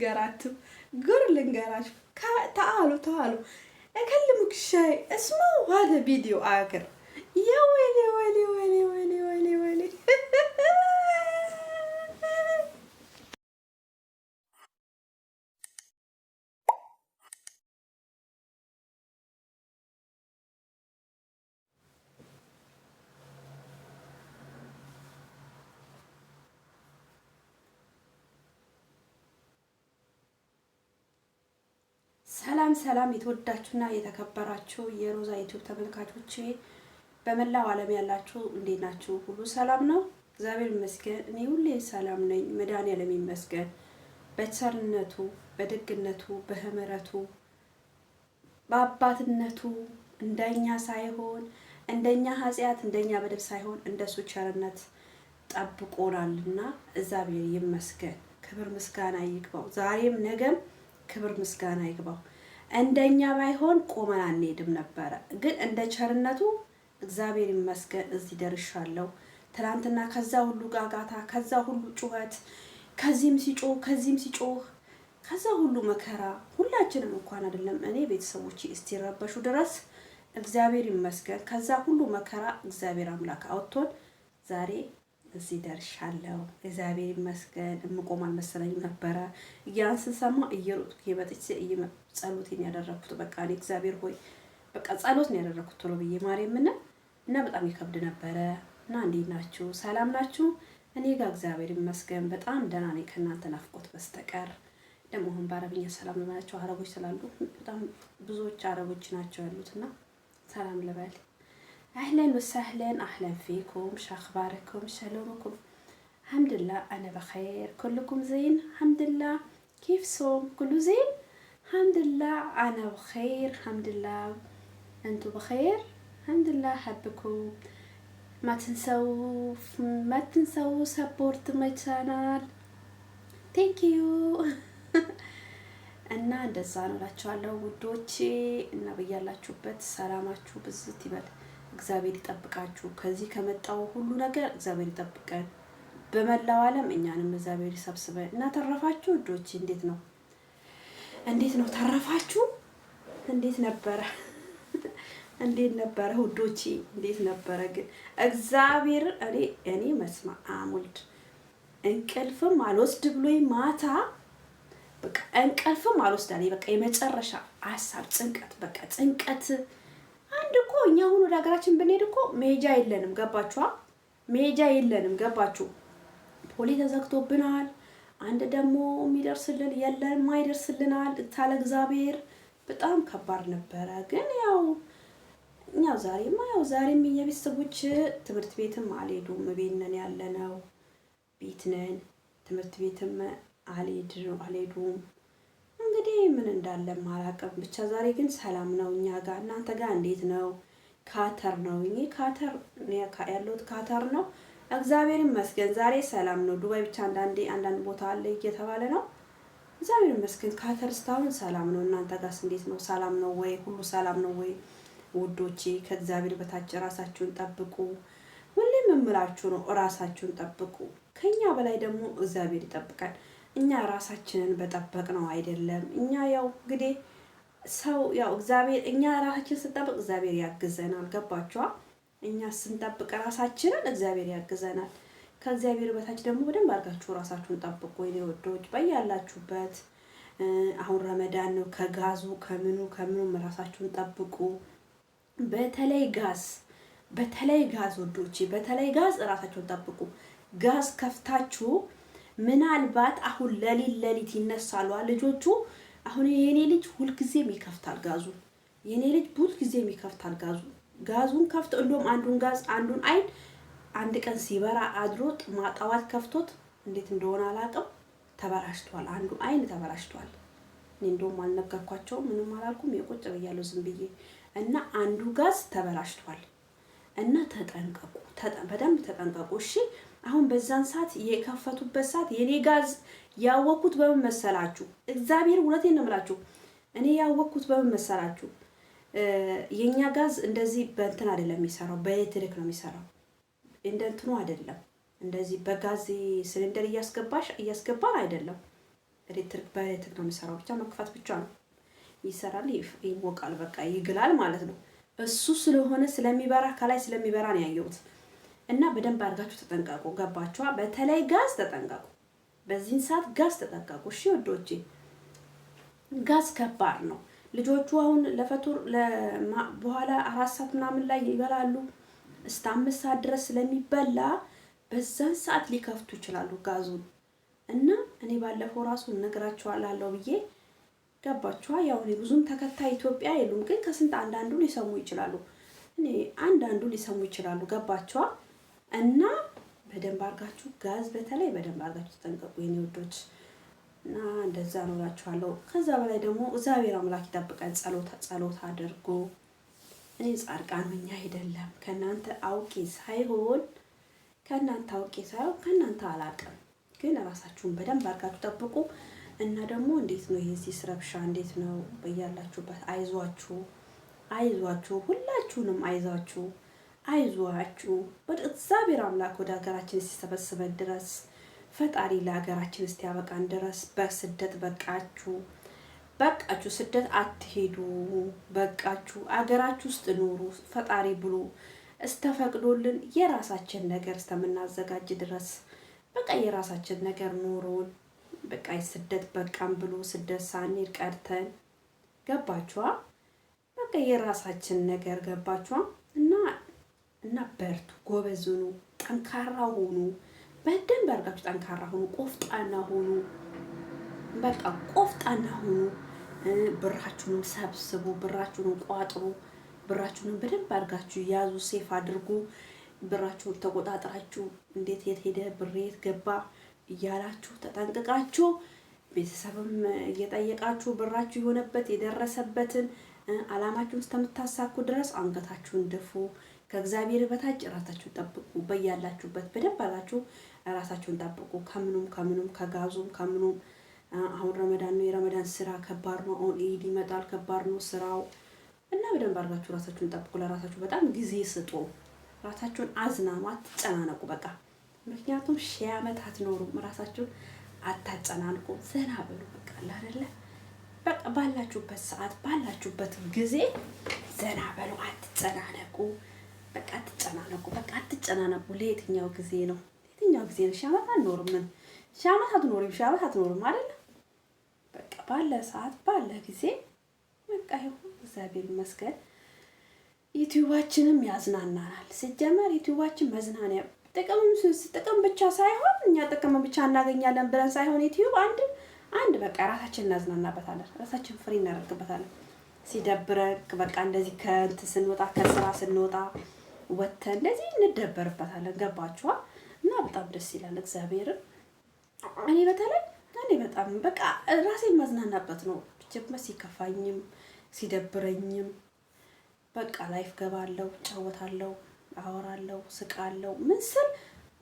ልንገራችሁ قر لنقراش تعالوا أكلمك شيء اسمعوا هذا فيديو آخر يا ويلي ويلي ويلي ويلي ويلي ويلي ሰላም የተወዳችሁና የተከበራችሁ የሮዛ ዩቲዩብ ተመልካቾቼ በመላው ዓለም ያላችሁ እንዴት ናችሁ? ሁሉ ሰላም ነው? እግዚአብሔር ይመስገን እኔ ሁሌ ሰላም ነኝ። መድኃኒዓለም ይመስገን በቸርነቱ፣ በደግነቱ፣ በምህረቱ፣ በአባትነቱ እንደኛ ሳይሆን እንደኛ ኃጢአት እንደኛ በደል ሳይሆን እንደሱ ቸርነት ጠብቆናልና እግዚአብሔር ይመስገን። ክብር ምስጋና ይግባው። ዛሬም ነገም ክብር ምስጋና ይግባው። እንደኛ ባይሆን ቆመን አንሄድም ነበረ፣ ግን እንደ ቸርነቱ እግዚአብሔር ይመስገን እዚህ ደርሻለሁ። ትናንትና ከዛ ሁሉ ጋጋታ፣ ከዛ ሁሉ ጩኸት፣ ከዚህም ሲጮህ ከዛ ሁሉ መከራ ሁላችንም እንኳን አይደለም እኔ ቤተሰቦቼ እስቲረበሹ ድረስ እግዚአብሔር ይመስገን ከዛ ሁሉ መከራ እግዚአብሔር አምላክ አውጥቶን ዛሬ እዚህ ደርሻለሁ። እግዚአብሔር ይመስገን። እምቆም አልመሰለኝም ነበረ። ያን ስሰማ እየሮጥኩ የመጥቼ ጸሎቴን ያደረኩት በቃ እኔ እግዚአብሔር ሆይ በቃ ጸሎት ነው ያደረኩት ቶሎ ብዬ ማርያምን እና በጣም ይከብድ ነበረ። እና እንዴት ናችሁ? ሰላም ናችሁ? እኔ ጋር እግዚአብሔር ይመስገን በጣም ደህና ነኝ ከእናንተ ናፍቆት በስተቀር። ደግሞ አሁን በአረብኛ ሰላም ልበላቸው አረቦች ስላሉ በጣም ብዙዎች አረቦች ናቸው ያሉትና ሰላም ልበል። أهلا وسهلا أهلا فيكم شو أخباركم شلونكم؟ الحمد لله أنا بخير كلكم زين الحمد لله كيف صوم كله زين الحمد لله أنا بخير الحمد لله أنتوا بخير الحمد لله حبكم ما تنسوا سبورت ماي channel thank you እና እንደዛ ነው እላችኋለሁ ውዶቼ እና በያላችሁበት ሰላማችሁ ብዝት ይበል። እግዚአብሔር ይጠብቃችሁ። ከዚህ ከመጣው ሁሉ ነገር እግዚአብሔር ይጠብቀን። በመላው ዓለም እኛንም እግዚአብሔር ይሰብስበን እና ተረፋችሁ ውዶቼ። እንዴት ነው ተረፋችሁ? እንዴት ነበረ ውዶቼ? እንዴት ነበረ ግን እግዚአብሔር እኔ መስማ አሙልድ እንቅልፍም አልወስድ ብሎኝ ማታ በቃ እንቅልፍም አልወስዳለኝ በቃ የመጨረሻ ሀሳብ ጭንቀት አንድ እኮ እኛ አሁን ወደ ሀገራችን ብንሄድ እኮ መሄጃ የለንም። ገባችሁ? ፖሊስ ተዘግቶብናል። አንድ ደግሞ የሚደርስልን የለም ማይደርስልናል። ታለ እግዚአብሔር በጣም ከባድ ነበረ። ግን ያው ዛሬም የቤተሰቦች ትምህርት ቤትም አልሄዱም። ቤት ነን ያለነው፣ ቤት ነን። ትምህርት ቤትም አልሄዱም። እንግዲህ ምን እንዳለ ማላቀም ብቻ ዛሬ ግን ሰላም ነው እኛ ጋር። እናንተ ጋር እንዴት ነው? ካተር ነው እኔ ካተር ያለሁት ካተር ነው። እግዚአብሔር ይመስገን ዛሬ ሰላም ነው። ዱባይ ብቻ አንዳንድ ቦታ አለ እየተባለ ነው። እግዚአብሔር ይመስገን ካተር እስካሁን ሰላም ነው። እናንተ ጋርስ እንዴት ነው? ሰላም ነው ወይ? ሁሉ ሰላም ነው ወይ? ውዶቼ ከእግዚአብሔር በታች ራሳችሁን ጠብቁ። ሁሌም የምላችሁ ነው ራሳችሁን ጠብቁ። ከኛ በላይ ደግሞ እግዚአብሔር ይጠብቃል። እኛ ራሳችንን በጠበቅ ነው አይደለም። እኛ እንግዲህ ሰው እግዚአብሔር እኛ ራሳችንን ስንጠብቅ እግዚአብሔር ያግዘናል። ገባችኋ? እኛ ስንጠብቅ ራሳችንን እግዚአብሔር ያግዘናል። ከእግዚአብሔር በታች ደግሞ በደንብ አድርጋችሁ ራሳችሁን ጠብቁ የኔ ወዶች በያላችሁበት። አሁን ረመዳን ነው። ከጋዙ ከምኑ ራሳችሁን ጠብቁ። በተለይ ጋዝ ወዶች በተለይ ጋዝ ራሳችሁን ጠብቁ። ጋዝ ከፍታችሁ ምናልባት አሁን ለሊት ይነሳሉ ልጆቹ። አሁን የኔ ልጅ ሁልጊዜም ይከፍታል ጋዙን። ጋዙን ከፍቶ እንደውም አንዱን አይን አንድ ቀን ሲበራ አድሮ ማጣዋት ከፍቶት እንዴት እንደሆነ አላውቅም ተበላሽቷል። አንዱ አይን ተበላሽቷል። እኔ እንደውም አልነገርኳቸው ምንም አላልኩም። የቁጭ ብያለሁ ዝም ብዬ እና አንዱ ጋዝ ተበላሽቷል እና ተጠንቀቁ፣ በደንብ ተጠንቀቁ እሺ። አሁን በዛን ሰዓት የከፈቱበት ሰዓት የኔ ጋዝ ያወኩት በምን መሰላችሁ? እግዚአብሔር እውነቴን ነው የምላችሁ። እኔ ያወኩት በምን መሰላችሁ? የኛ ጋዝ እንደዚህ በእንትን አይደለም የሚሰራው፣ በኤሌክትሪክ ነው የሚሰራው። እንደንትኑ አይደለም እንደዚህ በጋዝ ሲሊንደር እያስገባን አይደለም። በኤሌክትሪክ ነው የሚሰራው። ብቻ መክፈት ብቻ ነው። ይሰራል፣ ይሞቃል፣ በቃ ይግላል ማለት ነው። እሱ ስለሆነ ስለሚበራ ከላይ ስለሚበራ ነው ያየሁት። እና በደንብ አድርጋችሁ ተጠንቀቁ። ገባችኋ? በተለይ ጋዝ ተጠንቀቁ። በዚህን ሰዓት ጋዝ ተጠንቀቁ። እሺ ወዶቼ፣ ጋዝ ከባድ ነው። ልጆቹ አሁን ለፈቱር በኋላ 4 ሰዓት ምናምን ላይ ይበላሉ። እስከ 5 ሰዓት ድረስ ስለሚበላ በዛን ሰዓት ሊከፍቱ ይችላሉ ጋዙን። እና እኔ ባለፈው ራሱ እነግራቸዋለሁ ብዬ ገባችኋ? ያው እኔ ብዙም ተከታይ ኢትዮጵያ የሉም፣ ግን ከስንት አንዳንዱ ሊሰሙ ይችላሉ። እኔ አንዳንዱ ሊሰሙ ይችላሉ። ገባችኋ? እና በደንብ አድርጋችሁ ጋዝ በተለይ በደንብ አድርጋችሁ ተጠንቀቁ የኔ ወዶች። እና እንደዛ ነው እላችኋለሁ። ከዛ በላይ ደግሞ እግዚአብሔር አምላክ ይጠብቀን። ጸሎት አድርጎ እኔ ጻድቃን ነኝ አይደለም፣ ከእናንተ አውቄ ሳይሆን ከእናንተ አላውቅም፣ ግን ራሳችሁን በደንብ አድርጋችሁ ጠብቁ። እና ደግሞ እንዴት ነው የዚህ ረብሻ እንዴት ነው በያላችሁበት? አይዟችሁ፣ ሁላችሁንም አይዟችሁ። እግዚአብሔር አምላክ ወደ ሀገራችን ሲሰበስበን ድረስ ፈጣሪ ለሀገራችን እስኪያበቃን ድረስ በስደት በቃችሁ፣ ስደት አትሄዱ፣ በቃችሁ፣ አገራችሁ ውስጥ ኑሩ። ፈጣሪ ብሎ እስተፈቅዶልን የራሳችን ነገር እስከምናዘጋጅ ድረስ በቃ የራሳችን ነገር ኑሮን በቃ ስደት በቃም ብሎ ስደት ሳንሄድ ቀርተን ገባችኋ? በቃ የራሳችን ነገር ገባችኋ? እና በርቱ፣ ጎበዝ ሁኑ፣ ጠንካራ ሁኑ። በደንብ አድርጋችሁ ጠንካራ ሁኑ፣ ቆፍጣና ሁኑ። በቃ ቆፍጣና ሁኑ። ብራችሁን ሰብስቡ፣ ብራችሁን ቋጥሩ፣ ብራችሁን በደንብ አድርጋችሁ ያዙ፣ ሴፍ አድርጉ። ብራችሁን ተቆጣጥራችሁ እንዴት የት ሄደ ብር የት ገባ እያላችሁ ተጠንቅቃችሁ ቤተሰብም እየጠየቃችሁ ብራችሁ የሆነበት የደረሰበትን አላማችሁን እስከምታሳኩ ድረስ አንገታችሁን ድፉ። ከእግዚአብሔር በታች ራሳችሁን ጠብቁ። በያላችሁበት በደንብ አላችሁ ራሳችሁን ጠብቁ። ከምኑም ከጋዙም ከምኑም። አሁን ረመዳን ነው። የረመዳን ስራ ከባድ ነው። አሁን ኢድ ይመጣል፣ ከባድ ነው ስራው። እና በደንብ አድርጋችሁ ራሳችሁን ጠብቁ። ለራሳችሁ በጣም ጊዜ ስጡ። ራሳችሁን አዝናኑ፣ አትጨናነቁ። በቃ ምክንያቱም 1000 ዓመት አትኖሩም። ራሳችሁን አታጨናንቁ፣ ዘና በሉ። በቃ አይደለ? በቃ ባላችሁበት ሰዓት ባላችሁበት ጊዜ ዘና በሉ፣ አትጨናነቁ። በቃ አትጨናነቁ። በቃ አትጨናነቁ። ለየትኛው ጊዜ ነው? የትኛው ጊዜ ነው? 1000 ዓመት አንኖርም። ምን 1000 ዓመት አትኖርም? 1000 ዓመት አትኖርም አይደል? በቃ ባለ ሰዓት ባለ ጊዜ በቃ ይሁን። እግዚአብሔር ይመስገን። ዩቲዩባችንም ያዝናናናል። ሲጀመር ዩቲዩባችን መዝናኛ ጥቅም ብቻ ሳይሆን እኛ ጥቅም ብቻ እናገኛለን ብለን ሳይሆን ዩቲዩብ አንድ በቃ ራሳችን እናዝናናበታለን፣ ራሳችን ፍሪ እናደርግበታለን። ሲደብረን በቃ እንደዚህ ስንወጣ ከስራ ስንወጣ ወተን እንደዚህ እንደበርበታለን። ገባችኋ? እና በጣም ደስ ይላል። እግዚአብሔርን እኔ በጣም በቃ ራሴን ማዝናናበት ነው። ጀመር ሲከፋኝም ሲደብረኝም በቃ ላይፍ ገባለሁ፣ ጫወታለሁ፣ አወራለሁ፣ ስቃለሁ። ምን ስል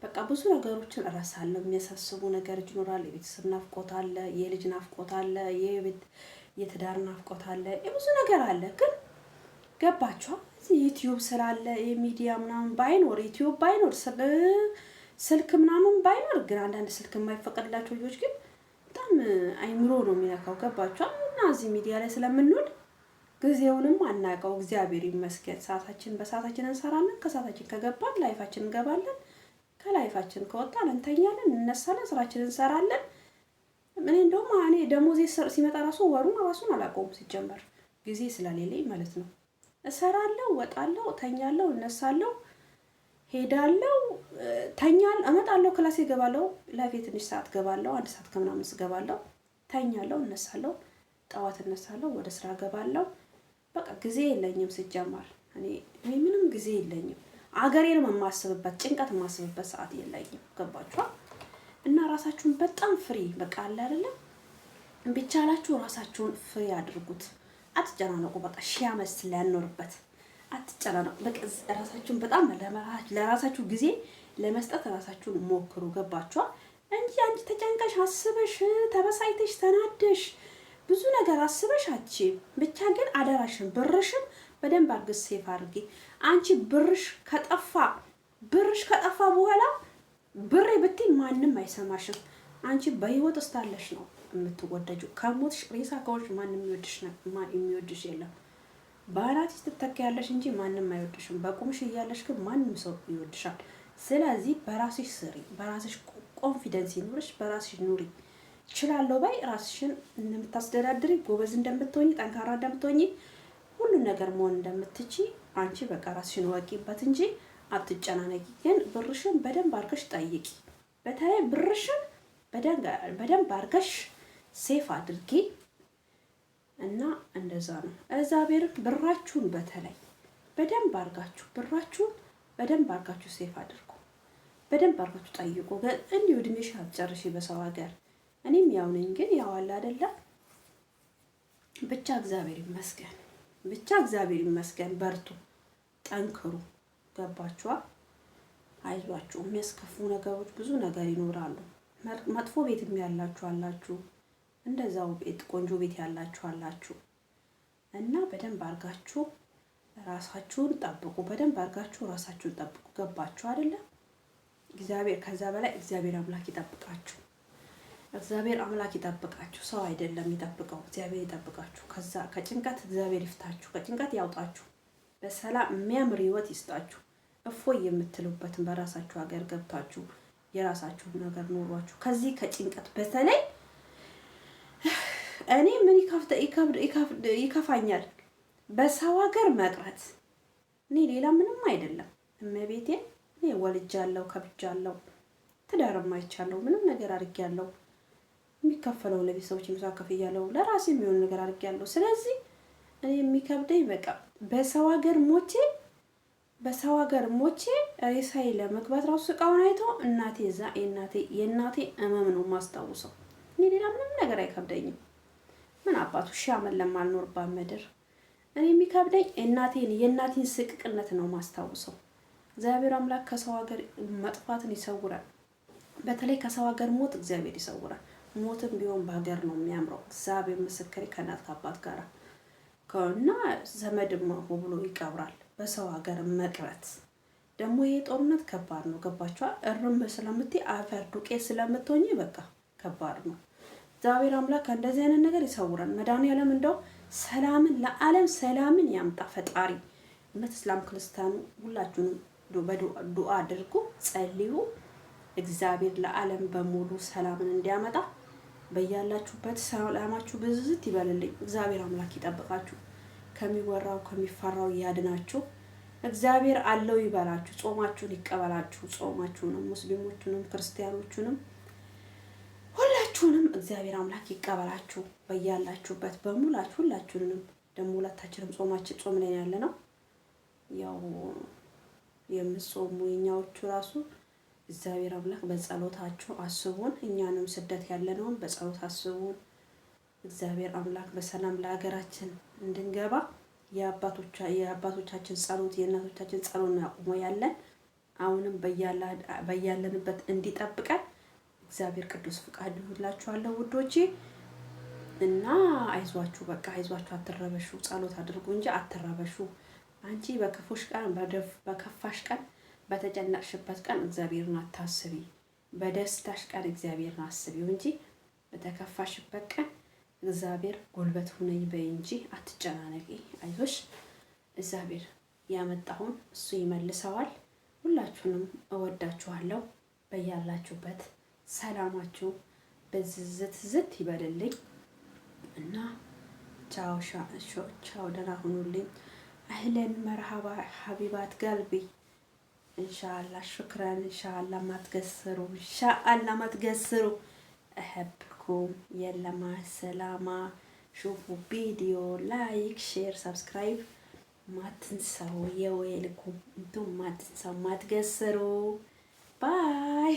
በቃ ብዙ ነገሮችን እረሳለሁ። የሚያሳስቡ ነገር ይኖራል። የቤተሰብ ናፍቆት አለ፣ የልጅ ናፍቆት አለ፣ የትዳር ናፍቆት አለ፣ ብዙ ነገር አለ። ግን ገባችኋ? ዩቲዩብ ስላለ የሚዲያ ምናምን ባይኖር ዩቲዩብ ባይኖር ስልክ ምናምን ባይኖር ግን አንዳንድ ስልክ የማይፈቀድላቸው ልጆች ግን በጣም አይምሮ ነው የሚነካው። ገባችኋ? እና እዚህ ሚዲያ ላይ ስለምንውል ጊዜውንም አናውቀው። እግዚአብሔር ይመስገን። በሰዓታችን እንሰራለን። ከሰዓታችን ከገባን ላይፋችን እንገባለን። ከላይፋችን ከወጣን እንተኛለን፣ እንነሳለን፣ ስራችንን እንሰራለን። እኔ እንደውም ደሞዜ ሲመጣ ወሩን አላውቀውም ሲጀመር ጊዜ ስለሌለኝ ማለት ነው። እሰራለሁ፣ ወጣለሁ፣ ተኛለሁ፣ እነሳለሁ፣ ሄዳለሁ፣ እመጣለሁ፣ ክላሴ እገባለሁ፣ ላይፌ ትንሽ ሰዓት እገባለሁ፣ 1 ሰዓት ከምናምን እገባለሁ፣ ተኛለሁ፣ እነሳለሁ፣ ጠዋት እነሳለሁ፣ ወደ ስራ እገባለሁ። በቃ ጊዜ የለኝም ሲጀመር እኔ ምንም ጊዜ የለኝም። አገሬንም የማስብበት ጭንቀት የማስብበት ሰዓት የለኝም። ገባችኋ? እና ራሳችሁን በጣም ፍሪ በቃ አለ አይደለም፣ ቢቻላችሁ ራሳችሁን ፍሪ አድርጉት። አትጨናነቁ። በቃ 1000 ዓመት ስለያኖርበት አትጨናነቁ። በቃ ራሳችሁን በጣም ለራሳችሁ ጊዜ ለመስጠት ራሳችሁን ሞክሩ። ገባችኋ? እንጂ አንቺ ተጨንቀሽ አስበሽ ተበሳይተሽ ተናደሽ ብዙ ነገር አስበሽ ብቻ ግን አደራሽን ብርሽን በደንብ አድርገሽ ሴፍ አድርጊ። አንቺ ብርሽ ከጠፋ በኋላ ብሬ ብትይ ማንም አይሰማሽም። አንቺ በህይወት እስካለሽ ነው የምትወደጁ። ከሞትሽ ሬሳ ከሆንሽ ማንም የሚወድሽ የለም። በአናትሽ ትተካያለሽ እንጂ ማንም አይወድሽም። በቁምሽ እያለሽ ግን ማንም ሰው ይወድሻል። ስለዚህ በራስሽ ስሪ፣ በራስሽ ኮንፊደንስ ይኑርሽ፣ በራስሽ ኑሪ። እችላለሁ ባይ ራስሽን እንደምታስተዳድሪ፣ ጎበዝ እንደምትሆኚ፣ ጠንካራ እንደምትሆኚ፣ ሁሉን ነገር መሆን እንደምትቺ አንቺ በቃ ራስሽን ወቂበት እንጂ አትጨናነቂ። ግን ብርሽን በደንብ አድርገሽ ጠይቂ። በተለይ ብርሽን በደንብ አድርገሽ ሴፍ አድርጊ እና እንደዛ ነው። እግዚአብሔር ብራችሁን በተለይ በደንብ አድርጋችሁ በደንብ አድርጋችሁ ሴፍ አድርጉ። በደንብ አድርጋችሁ ጠይቁ። እንዲሁ እድሜሽ አትጨርሺ በሰው ሀገር። እኔም ያው ነኝ፣ ግን ያው አለ አይደለ? ብቻ እግዚአብሔር ይመስገን። በርቱ፣ ጠንክሩ። ገባችኋ? አይዟችሁ። የሚያስከፉ ነገሮች ብዙ ነገር ይኖራሉ። መጥፎ ቤትም ያላችሁ አላችሁ፣ እንደዛው ቤት ቆንጆ ቤት ያላችሁ አላችሁ። እና በደንብ አድርጋችሁ ራሳችሁን ጠብቁ። በደንብ አድርጋችሁ ራሳችሁን ጠብቁ። ገባችሁ አይደለ? እግዚአብሔር ከዛ በላይ እግዚአብሔር አምላክ ይጠብቃችሁ። እግዚአብሔር አምላክ ይጠብቃችሁ። ሰው አይደለም ይጠብቀው፣ እግዚአብሔር ይጠብቃችሁ። ከዛ ከጭንቀት እግዚአብሔር ይፍታችሁ፣ ከጭንቀት ያውጣችሁ። በሰላም የሚያምር ህይወት ይስጣችሁ። እፎይ የምትሉበትን በራሳችሁ ሀገር ገብታችሁ የራሳችሁ ነገር ኖሯችሁ ከዚህ ከጭንቀት በተለይ እኔ ምን ይከፋኛል በሰው ሀገር መቅረት። እኔ ሌላ ምንም አይደለም። እመቤቴ እኔ ወልጃለሁ፣ ከብጃለሁ፣ ትዳርም አይቻለሁ፣ ምንም ነገር አድርጌያለሁ። የሚከፈለው ለቤተሰቦች ምሳሌ ከፍያለሁ፣ ለራሴ የሚሆን ነገር አድርጌያለሁ። ስለዚህ እኔ የሚከብደኝ በቃ በሰው ሀገር ሞቼ ሬሳዬ ለመግባት ራሱ እቃውን አይቶ እናቴ እዛ የእናቴ እመም ነው ማስታውሰው። እኔ ሌላ ምንም ነገር አይከብደኝም። ምን አባቱ ሺህ ዓመት ለማልኖርባት ምድር እኔ የሚከብደኝ የእናቴን ስቅቅነት ነው ማስታውሰው። እግዚአብሔር አምላክ ከሰው ሀገር መጥፋትን ይሰውራል። በተለይ ከሰው ሀገር ሞት እግዚአብሔር ይሰውራል። ሞትም ቢሆን በሀገር ነው የሚያምረው። እግዚአብሔር ምስክሬ ከእናት ከአባት ጋር ከሆነ ዘመድም ብሎ ይቀብራል። በሰው ሀገር መቅረት ደግሞ ይሄ ጦርነት ከባድ ነው። ገባችኋ? እርም ስለምትይ አፈር ዱቄት ስለምትሆኚ በቃ ከባድ ነው። እግዚአብሔር አምላክ እንደዚህ አይነት ነገር ይሰውራል። መድኃኒዓለም እንደው ሰላምን ለዓለም ሰላምን ያምጣ ፈጣሪ። እውነት እስላም ክርስቲያኑ ሁላችሁንም በዱአ አድርጉ፣ ጸልዩ። እግዚአብሔር ለዓለም በሙሉ ሰላምን እንዲያመጣ በያላችሁበት ሰላማችሁ ብዝት ይበልልኝ። እግዚአብሔር አምላክ ይጠብቃችሁ፣ ከሚወራው ከሚፈራው ያድናችሁ። እግዚአብሔር አለው ይበላችሁ፣ ጾማችሁን ይቀበላችሁ። ጾማችሁንም ሙስሊሞቹንም ክርስቲያኖቹንም ሁላችሁንም እግዚአብሔር አምላክ ይቀበላችሁ። በያላችሁበት በሙላችሁ ሁላችሁንም ደግሞ ሁለታችንም ጾም ላይ ያለ ነው። ያው የምትጾሙ የኛዎቹ ራሱ እግዚአብሔር አምላክ በጸሎታችሁ አስቡን። እኛንም ስደት ያለነውን በጸሎት አስቡን። እግዚአብሔር አምላክ በሰላም ለሀገራችን እንድንገባ የአባቶቻችን ጸሎት የእናቶቻችን ጸሎት አቁሞ ያለን አሁንም በያለንበት እንዲጠብቀን እግዚአብሔር ቅዱስ ፍቃድ ይሁንላችኋለሁ ውዶቼ። እና አይዟችሁ፣ በቃ አይዟችሁ፣ አትረበሹ። ጸሎት አድርጉ እንጂ አትረበሹ። አንቺ በክፉሽ ቀን በከፋሽ ቀን በተጨነቅሽበት ቀን እግዚአብሔርን አታስቢ። በደስታሽ ቀን እግዚአብሔርን አስቢው እንጂ በተከፋሽበት ቀን እግዚአብሔር ጉልበት ሁነኝ በይ እንጂ አትጨናነቂ። አይዞሽ፣ እግዚአብሔር ያመጣውን እሱ ይመልሰዋል። ሁላችሁንም እወዳችኋለሁ። በያላችሁበት ሰላማችሁ በዝዝት ይበልልኝ እና ቻው፣ ደህና ሁኑልኝ። አህለን መርሃባ ሀቢባት ገልቢ ኢንሻአላህ ሽክራን ኢንሻአላህ ማትገስሩ እህብኩም የለማ ሰላማ ሹፉ ቪዲዮ ላይክ ሼር ሰብስክራይብ ማትንሰው የወይልኩም እንቱም ማትንሰው ማትገስሩ ባይ